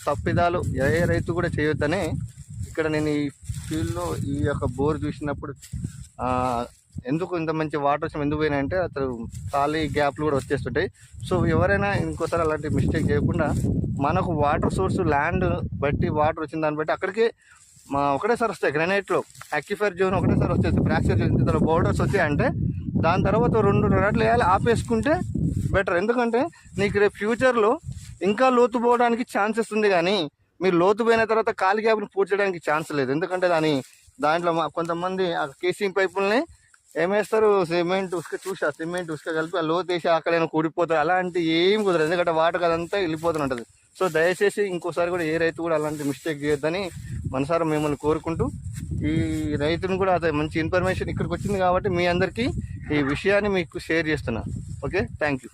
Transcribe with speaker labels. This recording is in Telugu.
Speaker 1: తప్పిదాలు ఏ రైతు కూడా చేయొద్దని ఇక్కడ నేను ఈ ఫీల్డ్లో ఈ యొక్క బోర్ చూసినప్పుడు ఎందుకు ఇంత మంచి వాటర్ వచ్చి ఎందుకు పోయినాయంటే అసలు ఖాళీ గ్యాప్లు కూడా వచ్చేస్తుంటాయి. సో ఎవరైనా ఇంకోసారి అలాంటి మిస్టేక్ చేయకుండా మనకు వాటర్ సోర్స్ ల్యాండ్ బట్టి వాటర్ వచ్చిన దాన్ని బట్టి అక్కడికి ఒకటేసారి వస్తాయి. గ్రానైట్లో అక్విఫర్ జోన్ ఒకటేసారి వచ్చేసి ఫ్రాక్చర్ జోన్ ఇంత బోర్డర్స్ వచ్చాయంటే దాని తర్వాత 2 రట్లు వేయాలి, ఆపేసుకుంటే బెటర్. ఎందుకంటే నీకు రేపు ఫ్యూచర్లో ఇంకా లోతు పోవడానికి ఛాన్సెస్ ఉంది, కానీ మీరు లోతు పోయిన తర్వాత ఖాళీ గ్యాప్ని పూర్తి చేయడానికి ఛాన్స్ లేదు. ఎందుకంటే దాంట్లో కొంతమంది ఆ కేసింగ్ పైపుల్ని ఏమేస్తారు, సిమెంట్ ఉసుక కలిపి ఆ లోతు వేసి ఆకలైనా కూడిపోతారు. అలాంటి ఏం కుదరదు, ఎందుకంటే వాటర్ అదంతా వెళ్ళిపోతుంటుంది. సో దయచేసి ఇంకోసారి కూడా ఏ రైతు కూడా అలాంటి మిస్టేక్ చేయొద్దని మనసారా మిమ్మల్ని కోరుకుంటూ, ఈ రైతుని కూడా అదే మంచి ఇన్ఫర్మేషన్ ఇక్కడికి వచ్చింది కాబట్టి మీ అందరికీ ఈ విషయాన్ని మీకు షేర్ చేస్తున్నా. Okay, thank you.